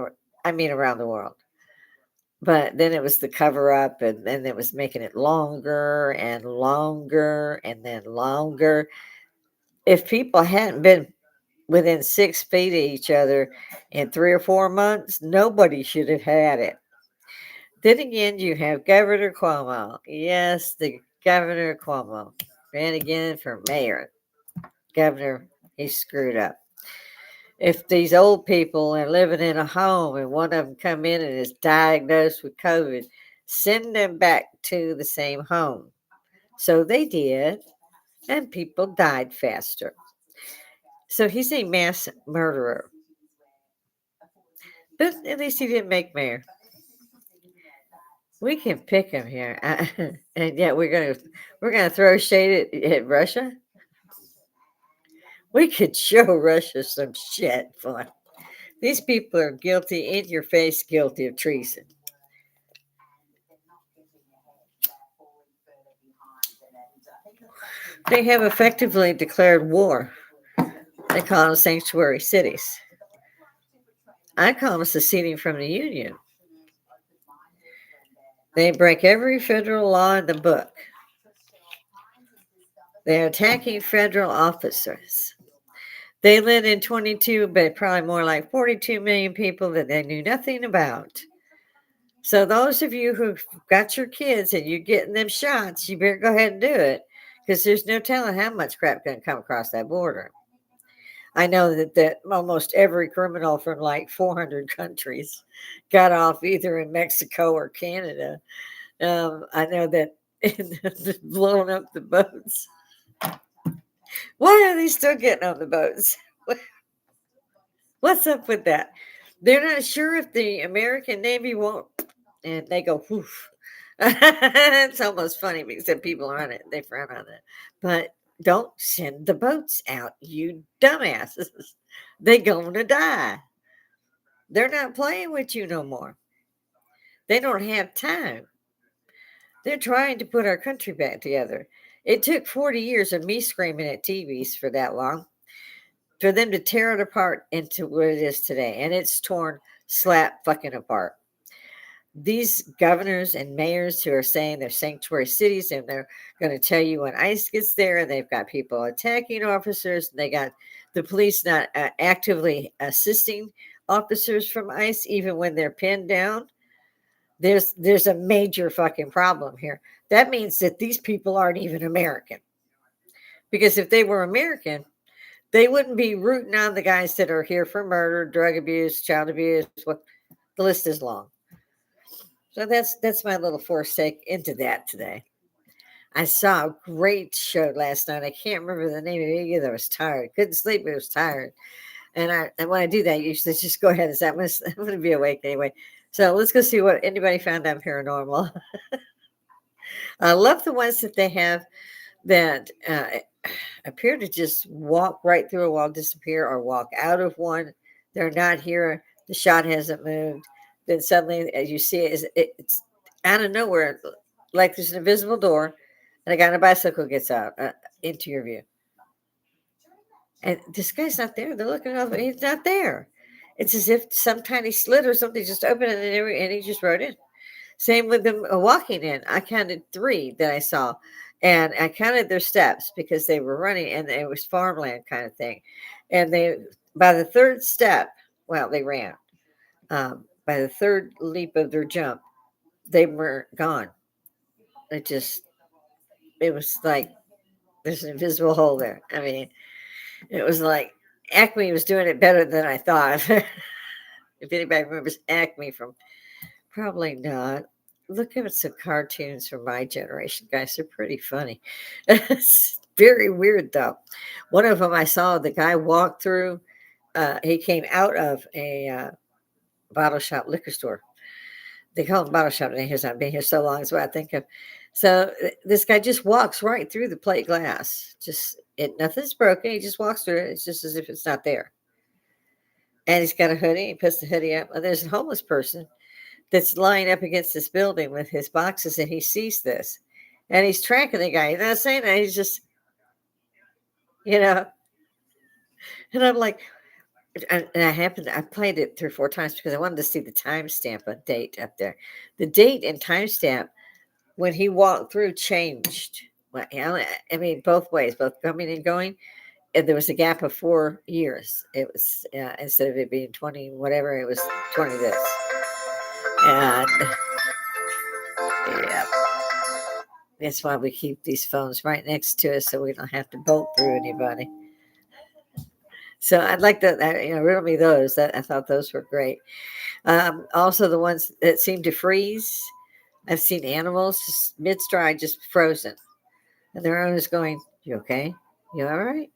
around the world, but then it was the cover up, and then it was making it longer and longer and then longer. If people hadn't been within 6 feet of each other in 3 or 4 months, nobody should have had it. Then again, you have Governor Cuomo. Yes, the Governor Cuomo ran again for mayor. Governor, he screwed up. If these old people are living in a home and one of them come in and is diagnosed with COVID, send them back to the same home. So they did, and people died faster. So he's a mass murderer. But at least he didn't make mayor. We can pick him here, and yet we're gonna throw shade at Russia. We could show Russia some shit, boy. These people are guilty, in your face, guilty of treason. They have effectively declared war. They call them sanctuary cities. I call them seceding from the Union. They break every federal law in the book. They're attacking federal officers. They let in 22, but probably more like 42 million people that they knew nothing about. So those of you who've got your kids and you're getting them shots, you better go ahead and do it, because there's no telling how much crap going to come across that border. I know that almost every criminal from like 400 countries got off either in Mexico or Canada. I know that blowing up the boats. Why are they still getting on the boats? What's up with that? They're not sure if the American Navy won't, and they go, whoof. It's almost funny because the people on it, they frown on it. But don't send the boats out, you dumbasses. They're going to die. They're not playing with you no more. They don't have time. They're trying to put our country back together. It took 40 years of me screaming at TVs for that long for them to tear it apart into what it is today. And it's torn slap fucking apart. These governors and mayors who are saying they're sanctuary cities and they're going to tell you when ICE gets there, and they've got people attacking officers, and they got the police not actively assisting officers from ICE even when they're pinned down. There's a major fucking problem here. That means that these people aren't even American. Because if they were American, they wouldn't be rooting on the guys that are here for murder, drug abuse, child abuse. What the list is long. So that's my little forsake into that today. I saw a great show last night. I can't remember the name of it either. I was tired. Couldn't sleep, but I was tired. And when I do that, I usually just go ahead and say, I'm going to be awake anyway. So let's go see what anybody found on paranormal. I love the ones that they have that appear to just walk right through a wall, disappear, or walk out of one. They're not here. The shot hasn't moved. Then suddenly, as you see it, it's out of nowhere, like there's an invisible door, and a guy on a bicycle gets out into your view. And this guy's not there. They're looking over. He's not there. It's as if some tiny slit or something just opened and he just rode in. Same with them walking in. I counted three that I saw, and I counted their steps because they were running, and it was farmland kind of thing. And they, by the third step, well, they ran. By the third leap of their jump, they were gone. It just, it was like there's an invisible hole there. I mean, it was like Acme was doing it better than I thought. If anybody remembers Acme from, probably not. Look at some cartoons from my generation, guys. They're pretty funny. It's very weird, though. One of them I saw, the guy walked through, he came out of a bottle shop liquor store. They call them bottle shop names. I've been here so long, is what I think of. So this guy just walks right through the plate glass. Just nothing's broken. He just walks through it. It's just as if it's not there. And he's got a hoodie. He puts the hoodie up. And there's a homeless person that's lying up against this building with his boxes, and he sees this, and he's tracking the guy. He's not saying that. He's just, you know. And I'm like, and I played it 3 or 4 times because I wanted to see the timestamp, a date up there. The date and timestamp when he walked through changed. Well, I mean, both ways, both coming and going. And there was a gap of 4 years. It was instead of it being 20, whatever, it was 20 this. And yeah, that's why we keep these phones right next to us so we don't have to bolt through anybody. So I'd like to, riddle me those. That I thought those were great. Also, the ones that seem to freeze. I've seen animals just mid-stride, just frozen, and their owners going, "You okay? You all right?"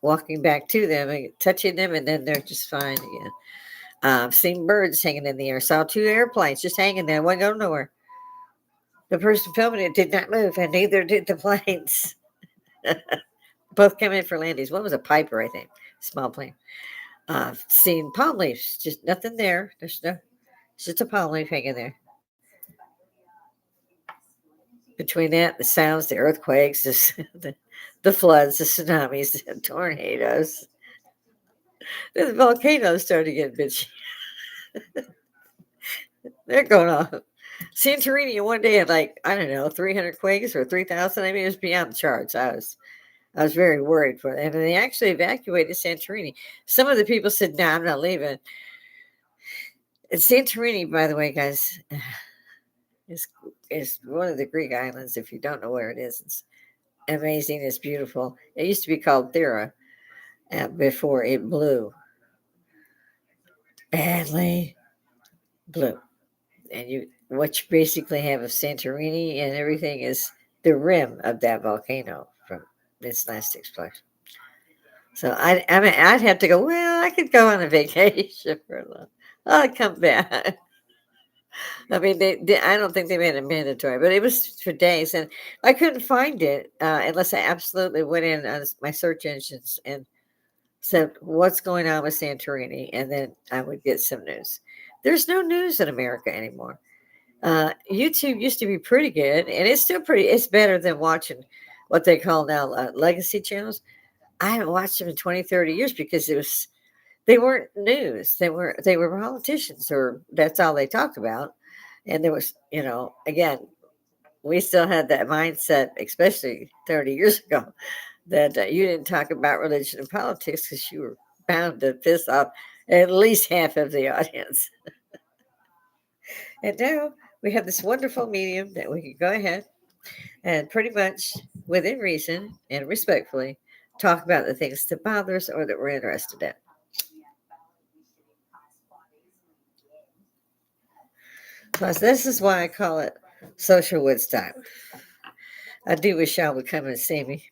Walking back to them and touching them, and then they're just fine again. Seen birds hanging in the air. Saw 2 airplanes just hanging there. Wouldn't go nowhere. The person filming it did not move, and neither did the planes. Both came in for landings. One was a Piper, I think, small plane. Seen palm leaves, just nothing there. It's just a palm leaf hanging there. Between that, the sounds, the earthquakes, the floods, the tsunamis, the tornadoes, the volcanoes started getting bitchy. They're going off. Santorini in one day had like, I don't know, 300 quakes or 3,000. I mean, it was beyond the charts. I was very worried for them. And they actually evacuated Santorini. Some of the people said, no, I'm not leaving. And Santorini, by the way, guys, is one of the Greek islands. If you don't know where it is, it's amazing. It's beautiful. It used to be called Thera before it blew. Badly blew. And what you basically have of Santorini and everything is the rim of that volcano from this last explosion. So I mean, I'd have to go. Well, I could go on a vacation for a little. I'll come back. I mean, I don't think they made it mandatory, but it was for days, and I couldn't find it unless I absolutely went in on my search engines and said, "What's going on with Santorini?" And then I would get some news. There's no news in America anymore. YouTube used to be pretty good, and it's still pretty. It's better than watching what they call now legacy channels. I haven't watched them in 20, 30 years because they weren't news. They were politicians, or that's all they talked about. And there was, again, we still had that mindset, especially 30 years ago, that you didn't talk about religion and politics because you were bound to piss off at least half of the audience. And now we have this wonderful medium that we can go ahead and pretty much within reason and respectfully talk about the things that bother us or that we're interested in. Plus, this is why I call it social Woodstock. I do wish y'all would come and see me.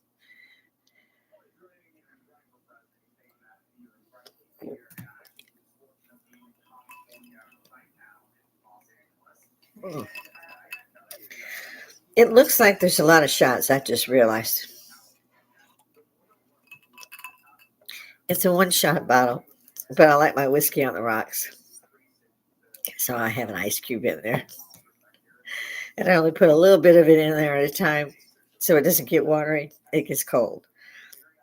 Mm. It looks like there's a lot of shots. I just realized it's a one-shot bottle, but I like my whiskey on the rocks, so I have an ice cube in there, and I only put a little bit of it in there at a time, so it doesn't get watery. It gets cold,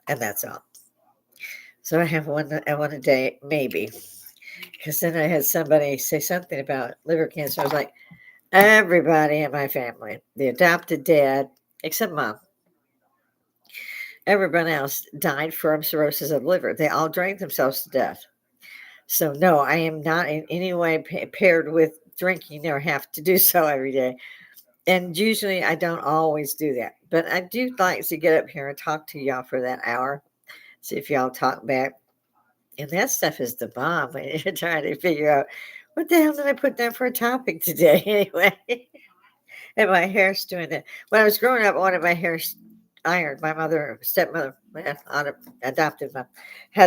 and that's all. So I have one a day, maybe, because then I had somebody say something about liver cancer. I was like, everybody in my family, the adopted dad, except mom, everyone else died from cirrhosis of liver. They all drank themselves to death. So, no, I am not in any way paired with drinking or have to do so every day. And usually I don't always do that. But I do like to get up here and talk to y'all for that hour, see if y'all talk back. And that stuff is the bomb when you're trying to figure out what the hell did I put down for a topic today anyway. And my hair's doing that. When I was growing up, I wanted my hair ironed. My mother, stepmother, my adopted mom,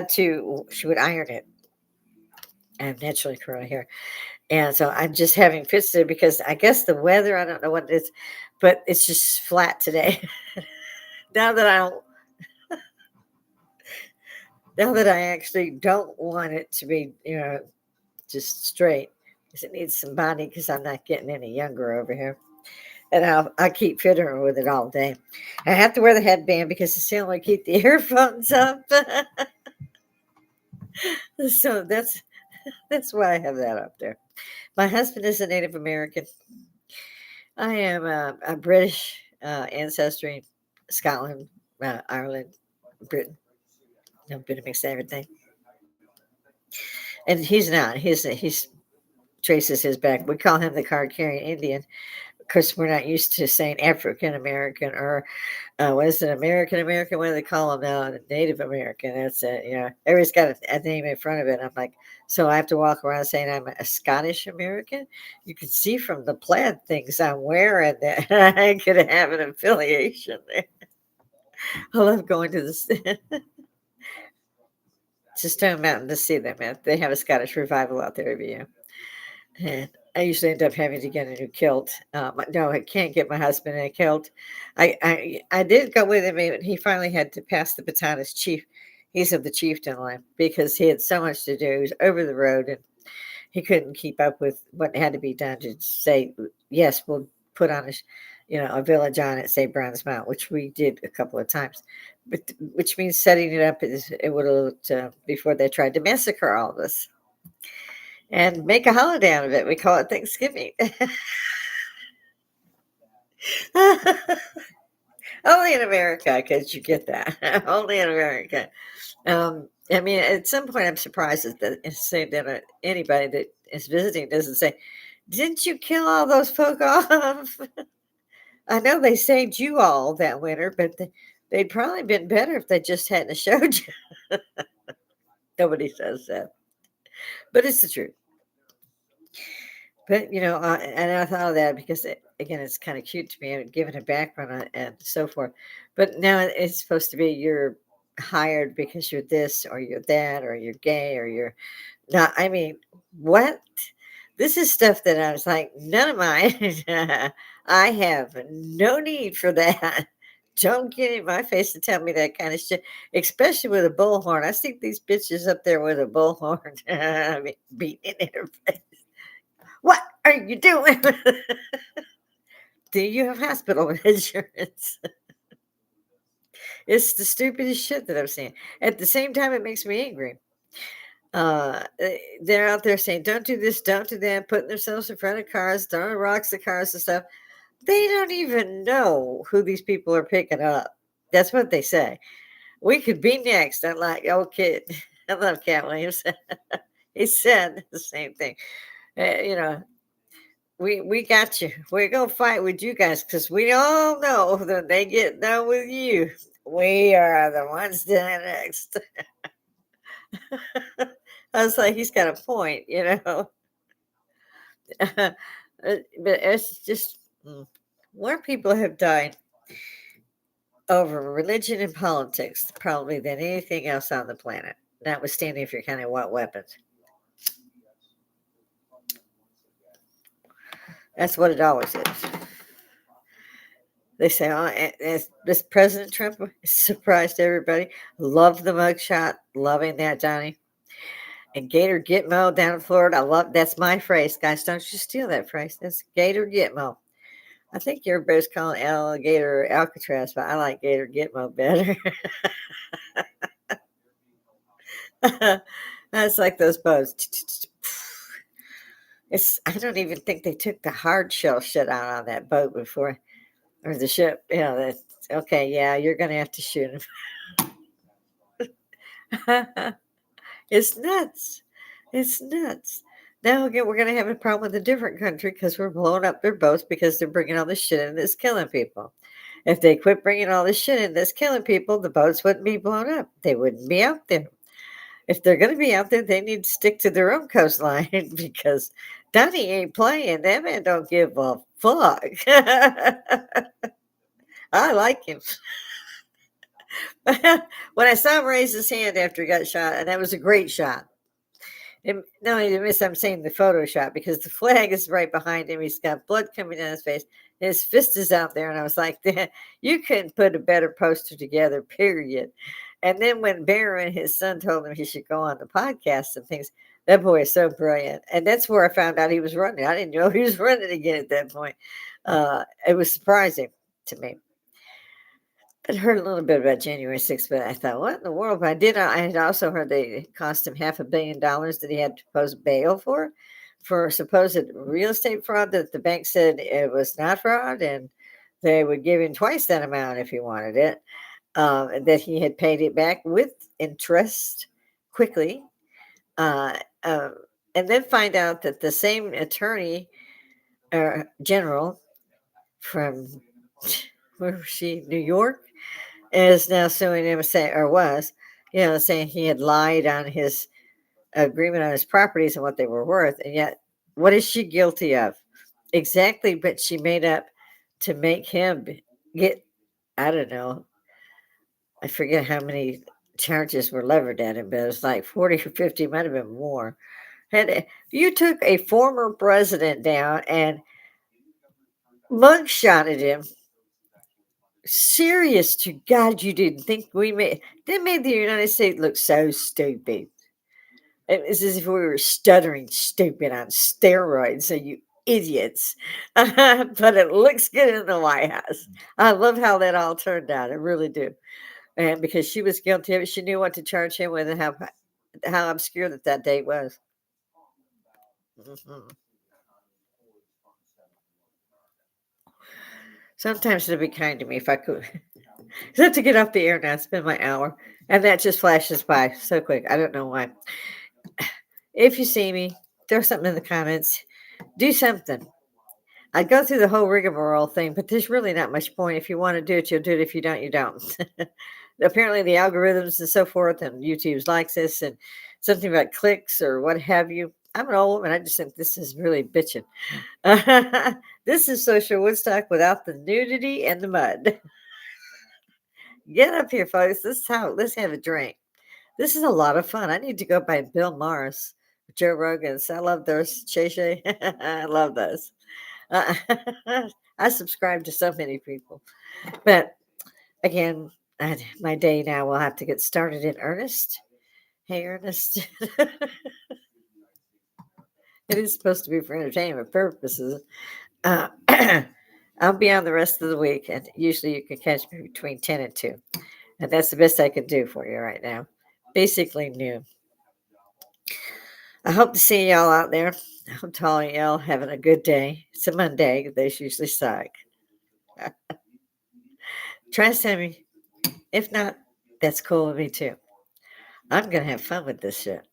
she would iron it. I have naturally curly hair. And so I'm just having fits today because I guess the weather, I don't know what it is, but it's just flat today. now that I don't, now that I actually don't want it to be, just straight because it needs some body because I'm not getting any younger over here. And I'll keep fiddling with it all day. I have to wear the headband because it's the only way to keep the earphones up. so that's why I have that up there. My husband is a Native American. I am a British ancestry, Scotland, Ireland, Britain. A bit of mixed everything. And he's not. He's traces his back. We call him the card carrying Indian because we're not used to saying African American or what is it, American American? What do they call them now? Native American. That's it. Everybody's got a name in front of it. I'm like, so I have to walk around saying I'm a Scottish American. You can see from the plaid things I'm wearing that I could have an affiliation there. I love going to the to Stone Mountain to see them. They have a Scottish revival out there every year. And I usually end up having to get a new kilt. No, I can't get my husband a kilt. I did go with him, and he finally had to pass the baton as chief. He's of the chieftain line because he had so much to do. He was over the road, and he couldn't keep up with what had to be done to say, yes, we'll put on a village on it, say Browns Mount, which we did a couple of times. But which means setting it up it would have looked before they tried to massacre all of us and make a holiday out of it. We call it Thanksgiving. Only in America could you get that. Only in America. I mean, at some point, I'm surprised that anybody that is visiting doesn't say, "Didn't you kill all those folk off?" I know they saved you all that winter, but they'd probably been better if they just hadn't showed you. Nobody says that, but it's the truth. But and I thought of that because again, it's kind of cute to me and given a background and so forth. But now it's supposed to be you're hired because you're this or you're that or you're gay or you're not. I mean, what? This is stuff that I was like, none of mine. I have no need for that. Don't get in my face to tell me that kind of shit, especially with a bullhorn. I see these bitches up there with a bullhorn, I mean, beating in their face. What are you doing? Do you have hospital insurance? It's the stupidest shit that I've seen. At the same time, it makes me angry. They're out there saying, "Don't do this, don't do that," putting themselves in front of cars, throwing rocks at cars and stuff. They don't even know who these people are picking up. That's what they say. We could be next. I'm like, oh, kid. I love Cat Williams. He said the same thing. You know, we got you. We're gonna fight with you guys because we all know that they get done with you. We are the ones doing next. I was like, he's got a point, but it's just more people have died over religion and politics probably than anything else on the planet. Notwithstanding if you're kind of what weapons. That's what it always is. They say, oh, this President Trump surprised everybody. Love the mugshot. Loving that, Johnny. And Gator Gitmo down in Florida. I love that's my phrase, guys. Don't you steal that phrase. That's Gator Gitmo. I think everybody's calling alligator Alcatraz, but I like Gator Gitmo better. That's like those boats. It's I don't even think they took the hard shell shit out on that boat before or the ship. Yeah, that's okay. Yeah, you're gonna have to shoot him. It's nuts. It's nuts. Now again, we're gonna have a problem with a different country because we're blowing up their boats because they're bringing all this shit in that's killing people. If they quit bringing all this shit in that's killing people, the boats wouldn't be blown up. They wouldn't be out there. If they're going to be out there, they need to stick to their own coastline because Donnie ain't playing. That man don't give a fuck. I like him. When I saw him raise his hand after he got shot, and that was a great shot. No, he didn't miss. I'm saying the photo shot because the flag is right behind him. He's got blood coming down his face. His fist is out there, and I was like, "You couldn't put a better poster together." Period. And then when Bear and his son told him he should go on the podcast and things, that boy is so brilliant. And that's where I found out he was running. I didn't know he was running again at that point. It was surprising to me. I'd heard a little bit about January 6th, but I thought, what in the world? But I had also heard that it cost him $500 million that he had to post bail for supposed real estate fraud that the bank said it was not fraud and they would give him twice that amount if he wanted it. And that he had paid it back with interest quickly. Uh, uh, and then find out that the same attorney general from, where was she, New York? Is now suing him, or was, saying he had lied on his agreement on his properties and what they were worth. And yet, what is she guilty of? Exactly, but she made up to make him get, I don't know, I forget how many charges were levered at him, but it was like 40 or 50, might have been more. You took a former president down and mugshotted him. Serious to God, you didn't think they made the United States look so stupid. It was as if we were stuttering stupid on steroids, so you idiots. But it looks good in the White House. I love how that all turned out. I really do. And because she was guilty of it, she knew what to charge him with and how obscure that date was. Mhm. Sometimes it'd be kind to me if I could. I have to get off the air now. It's been my hour. And that just flashes by so quick. I don't know why. If you see me, throw something in the comments. Do something. I go through the whole rigmarole thing, but there's really not much point. If you want to do it, you'll do it. If you don't, you don't. Apparently, the algorithms and so forth, and YouTube's likes this, and something about clicks or what have you. I'm an old woman. I just think this is really bitching. This is social Woodstock without the nudity and the mud. Get up here, folks. Let's have a drink. This is a lot of fun. I need to go by Bill Maher's, Joe Rogan's. I love those. Shay Shay. I love those. Uh, I subscribe to so many people. But again, my day now will have to get started in earnest. Hey, Ernest. It is supposed to be for entertainment purposes. Uh, I'll be on the rest of the week, and usually you can catch me between 10 and 2. And that's the best I can do for you right now. Basically noon. I hope to see y'all out there. I hope to all y'all having a good day. It's a Monday. Those usually suck. Try to send me. If not, that's cool with me too. I'm going to have fun with this shit.